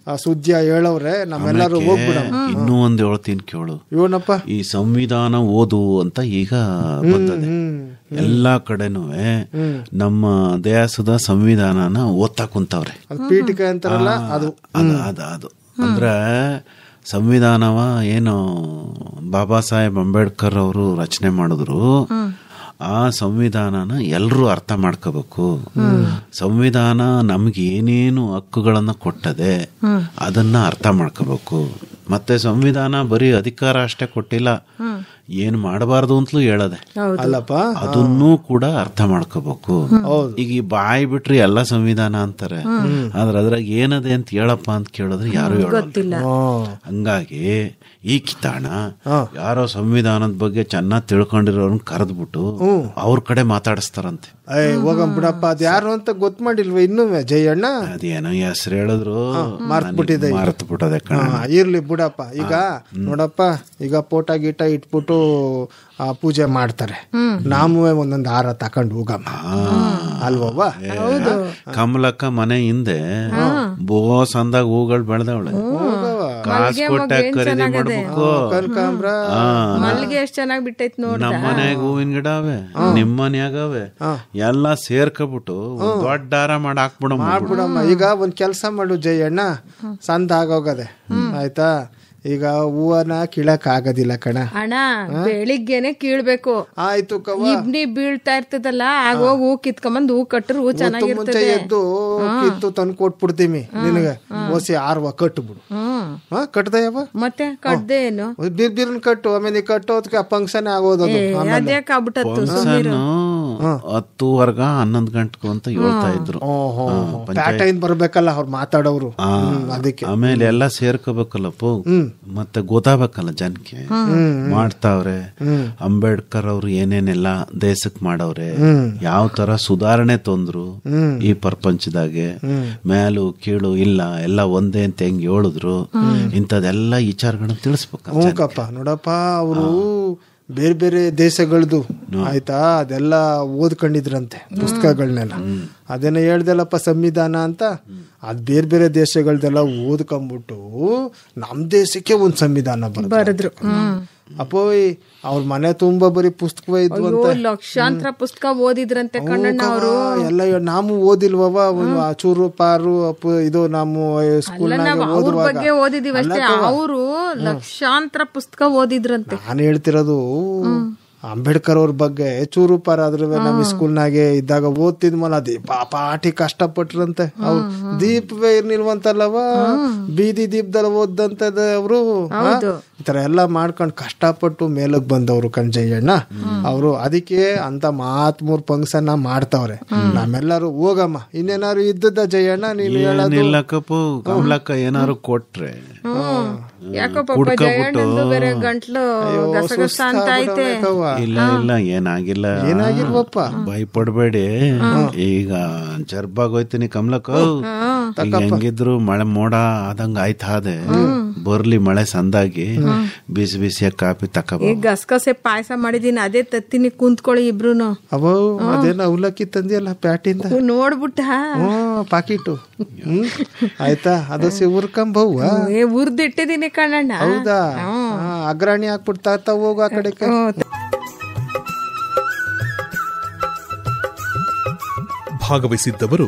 ಸುದ್ದಿಯ ಹೇಳವ್ರೆ, ನಮ್ಮೆಲ್ಲರೂ ಹೋಗ್ಬಿಡ.
ಇನ್ನೂ ಒಂದ್ ಹೇಳ್ತೀನಿ ಕೇಳು.
ಇವನಪ್ಪ
ಈ ಸಂವಿಧಾನ ಓದು ಅಂತ ಈಗ ಬಂದದೆ ಎಲ್ಲಾ ಕಡೆನೂ. ನಮ್ಮ ದೇಶದ ಸಂವಿಧಾನನ ಓದ್ತಾ ಕುಂತವ್ರೆ.
ಪೀಠಿಕೆ ಅಂತಾರಲ್ಲ ಅದು
ಅದು ಅಂದ್ರೆ ಸಂವಿಧಾನವ ಏನು ಬಾಬಾ ಸಾಹೇಬ್ ಅಂಬೇಡ್ಕರ್ ಅವರು ರಚನೆ ಮಾಡಿದ್ರು. ಆ ಸಂವಿಧಾನನ ಎಲ್ಲರೂ ಅರ್ಥ ಮಾಡ್ಕೋಬೇಕು. ಸಂವಿಧಾನ ನಮ್ಗೆ ಏನೇನು ಹಕ್ಕುಗಳನ್ನ ಕೊಟ್ಟದೆ ಅದನ್ನ ಅರ್ಥ ಮಾಡ್ಕೋಬೇಕು. ಮತ್ತೆ ಸಂವಿಧಾನ ಬರೀ ಅಧಿಕಾರ ಅಷ್ಟೇ ಕೊಟ್ಟಿಲ್ಲ, ಏನ್ ಮಾಡಬಾರ್ದು ಅಂತಲೂ ಹೇಳದೆ
ಅಲ್ಲಪ್ಪ,
ಅದನ್ನೂ ಕೂಡ ಅರ್ಥ ಮಾಡ್ಕೋಬೇಕು. ಈಗ ಈ ಬಾಯಿ ಬಿಟ್ರಿ ಎಲ್ಲ ಸಂವಿಧಾನ ಅಂತಾರೆ, ಆದ್ರೆ ಅದ್ರಾಗ ಏನದೆ ಅಂತ ಹೇಳಪ್ಪ ಅಂತ ಕೇಳಿದ್ರೆ ಯಾರು ಹೇಳೋದಿಲ್ಲ. ಹಂಗಾಗಿ ಈ ಕಿತಾಣ ಯಾರೋ ಸಂವಿಧಾನದ ಬಗ್ಗೆ ಚೆನ್ನಾಗಿ ತಿಳ್ಕೊಂಡಿರೋರ್ನ ಕರೆದ್ಬಿಟ್ಟು ಅವ್ರ ಕಡೆ ಮಾತಾಡಿಸ್ತಾರಂತೆ.
ಹೋಗಂ ಬಿಡಪ್ಪ, ಅದ್ ಯಾರು ಅಂತ ಗೊತ್ತ ಮಾಡಿಲ್ವ ಇನ್ನೂ ಜಯಣ್ಣ?
ಅದೇನೋ ಹೆಸರು ಹೇಳಿದ್ರು
ಮರ್ತ್
ಬಿಟ್ಟದೆ ಕಣ.
ಇರ್ಲಿ ಬಿಡಪ್ಪ. ಈಗ ನೋಡಪ್ಪ, ಈಗ ಫೋಟೋ ಗೀಟ ಇಟ್ಬಿಟ್ಟು ಪೂಜೆ ಮಾಡ್ತಾರೆ, ನಾಮುವೆ ಒಂದೊಂದು ಹಾರ ತಕೊಂಡು ಹೋಗಮ್ಮ ಅಲ್ವವ್ವ?
ಕಮಲಕ್ಕ ಮನೆ ಹಿಂದೆ ಬೋಸ್ ಅಂದಾಗ ಹೂಗಳು ಬೆಳೆದವಳೆ, ಕಾಸು ಕೊಟ್ಟಾಗ ಖರೀದಿ ಮಾಡ್ಬೇಕು.
ಮಲ್ಲಿಗೆ ಎಷ್ಟ್ ಚೆನ್ನಾಗಿ ಬಿಟ್ಟೈತ್ ನೋಡಿ.
ನಮ್ಮ ಮನ್ಯಾಗ ಹೂವಿನ ಗಿಡ ಅವೆ, ನಿಮ್ ಮನ್ಯಾಗವೆ, ಎಲ್ಲಾ ಸೇರ್ಕೊಬಿಟ್ಟು ದೊಡ್ಡ ಹಾರ ಮಾಡಿ
ಮಾಡ್ಬಿಡಮ್ಮ. ಈಗ ಒಂದ್ ಕೆಲ್ಸ ಮಾಡು ಜಯಣ್ಣ, ಸಂದ ಆಗೋಗದೆ ಆಯ್ತಾ? ಈಗ ಹೂವನ ಕೀಳಕ್ ಆಗೋದಿಲ್ಲ ಕಣ
ಅಣ್ಣ, ಬೆಳಿಗ್ಗೆನೆ ಕೀಳ್ಬೇಕು.
ಆಯ್ತು
ಇಬ್ನಿ ಬೀಳ್ತಾ ಇರ್ತದಲ್ಲ, ಆಗೋಗ್ ಹೂ ಕಿತ್ಕೊಂಬಂದ್ ಹೂ ಕಟ್ಟ್ರು ಹೂ ಚೆನ್ನಾಗಿರ್ತದೆ.
ಎದ್ದು ಕಿತ್ತು ತಂದು ಕೊಟ್ಬಿಡ್ತೀವಿ ನಿನಗೆ, ಓಸಿ ಆರ್ವ ಕಟ್ಬಿಡು. ಕಟ್ದಯವ
ಮತ್ತೆ ಕಟ್ದೆ ಏನು
ಬಿರ್ಬಿರ್ನ್ ಕಟ್ಟು, ಆಮೇಲೆ ಕಟ್ಟೋದಕ್ಕೆ ಫಂಕ್ಷನ್ ಆಗೋದು.
ಅದ್ಯಾಕೆ ಆಗ್ಬಿಟ್ಟತ್ತು?
10 11 ಗಂಟೆಗೂ ಅಂತ ಹೇಳ್ತಾ ಇದ್ರು.
ಪ್ಯಾಟೈನ್ ಬರ್ಬೇಕಲ್ಲ ಅವ್ರು ಮಾತಾಡೋರು, ಅದಕ್ಕೆ
ಆಮೇಲೆ ಎಲ್ಲ ಸೇರ್ಕೋಬೇಕಲ್ಲಪ್ಪ, ಮತ್ತೆ ಗೊತ್ತಾಗಬೇಕಲ್ಲ ಜನಕ್ಕೆ ಮಾಡ್ತಾವ್ರೆ. ಅಂಬೇಡ್ಕರ್ ಅವ್ರು ಏನೇನೆಲ್ಲ ದೇಶಕ್ ಮಾಡವ್ರೆ, ಯಾವ ತರ ಸುಧಾರಣೆ ತಂದ್ರು ಈ ಪ್ರಪಂಚದಾಗೆ, ಮೇಲು ಕೀಳು ಇಲ್ಲ ಎಲ್ಲ ಒಂದೇ ಅಂತ ಹೆಂಗ್ ಹೇಳಿದ್ರು, ಇಂಥದೆಲ್ಲ ವಿಚಾರಗಳನ್ನ ತಿಳಿಸ್ಬೇಕಪ್ಪ.
ನೋಡಪ್ಪ, ಅವರು ಬೇರೆ ಬೇರೆ ದೇಶಗಳದು ಆಯ್ತಾ, ಅದೆಲ್ಲ ಓದ್ಕೊಂಡಿದ್ರಂತೆ ಪುಸ್ತಕಗಳನ್ನೆಲ್ಲ. ಅದೇನೋ ಹೇಳ್ದಲ್ಲಪ್ಪ ಸಂವಿಧಾನ ಅಂತ, ಅದ್ ಬೇರೆ ಬೇರೆ ದೇಶಗಳದೆಲ್ಲ ಓದ್ಕೊಂಡ್ಬಿಟ್ಟು ನಮ್ ದೇಶಕ್ಕೆ ಒಂದ್ ಸಂವಿಧಾನ ಬರೆದ್ರು. ಅಪ್ಪೋಯ್ ಅವ್ರ ಮನೆ ತುಂಬಾ ಬರೀ ಪುಸ್ತಕ ಇದ್ವು ಅಂತ,
ಲಕ್ಷಾಂತರ ಪುಸ್ತಕ ಓದಿದ್ರಂತೆ ಕಣ್ಣಣ್ಣ ಅವರು.
ಎಲ್ಲ ನಾವು ಓದಿಲ್ವವ, ಚೂರು ಪಾರು ಇದು ನಮ್ಮ ಸ್ಕೂಲ್
ಬಗ್ಗೆ ಓದಿದೀವಿ ಅಷ್ಟೇ, ಅವರು ಲಕ್ಷಾಂತರ ಪುಸ್ತಕ ಓದಿದ್ರಂತೆ.
ನಾನು ಹೇಳ್ತಿರೋದು ಅಂಬೇಡ್ಕರ್ ಅವ್ರ ಬಗ್ಗೆ ಚೂರು ಪಾರ ಆದ್ರೆ ನಮ್ಮ ಸ್ಕೂಲ್ನಾಗೆ ಇದ್ದಾಗ ಓದ್ತಿದ್ಮಲ್ಲ, ಪಾಟಿ ಕಷ್ಟಪಟ್ರಂತೆ. ಅವ್ರು ದೀಪವೇ ಇರ್ನಿಲ್ವಂತಲ್ಲವ, ಬೀದಿ ದೀಪದಲ್ಲಿ ಓದಂತದ ಅವರು. ಈ ತರ ಎಲ್ಲಾ ಮಾಡ್ಕೊಂಡು ಕಷ್ಟಪಟ್ಟು ಮೇಲಕ್ ಬಂದವ್ರು ಕಣ್ಜಯ್ಯಣ್ಣ ಅವರು. ಅದಕ್ಕೆ ಅಂತ ಮಹಾತ್ಮೂರ್ ಫಂಕ್ಷನ್ ಮಾಡ್ತಾವ್ರೆ. ನಮ್ಮೆಲ್ಲರೂ ಹೋಗಮ್ಮ. ಇನ್ನೇನಾರು ಇದ್ದದ ಜಯಣ್ಣ ನೀನು
ಹೇಳೋದಿಲ್ಲ ಕಪ್ಪು, ಕಮಲಕ್ಕ ಏನಾರು ಕೊಟ್ರೆ
ಯಾಕಪ್ಪ ಜಯಣ್ಣಂದು ಬೇರೆ ಗಂಟ್ಲು ಗಸಗಸ ಅಂತ ಐತೆ.
ಇಲ್ಲ ಇಲ್ಲ ಏನಾಗಿಲ್ವಪ್ಪ, ಭಯಪಡ್ಬೇಡಿ. ಈಗ ಜರ್ಬಾಗೋಯ್ತೀನಿ ಕಮಲಕ್ಕ, ಹೆಂಗಿದ್ರು ಮಳೆ ಮೋಡ ಆದಂಗ ಆಯ್ತಾದೆ, ಬರ್ಲಿ ಮಳೆ ಸಂದಾಗಿ ಬಿಸಿ ಬಿಸಿಯಾಗಿ ಕಾಫಿ ತಕಬ.
ಗಸಗಸೆ ಪಾಯಸ ಮಾಡಿದೀನಿ, ಅದೇ ತತ್ತೀನಿ ಕುಂತ್ಕೊಳ್ಳಿ ಇಬ್ರುನು.
ಅವೋ ಅದೇನ ಅವಲಕ್ಕಿ ತಂದಿಯಲ್ಲ ಪ್ಯಾಟಿಂದ,
ನೋಡ್ಬಿಟ್ಟ
ಪಾಕಿಟು ಆಯ್ತಾ, ಅದು ಹುರ್ಕೊಂಬವ್ವ
ಹುರ್ದಿಟ್ಟಿದೀನಿ ಕಣ್ಣಣ್ಣ.
ಹೌದಾ? ಅಗ್ರಾಣಿ ಹಾಕ್ಬಿಡ್ತಾ ಹೋಗು ಆ ಕಡೆ.
ಭಾಗವಹಿಸಿದ್ದವರು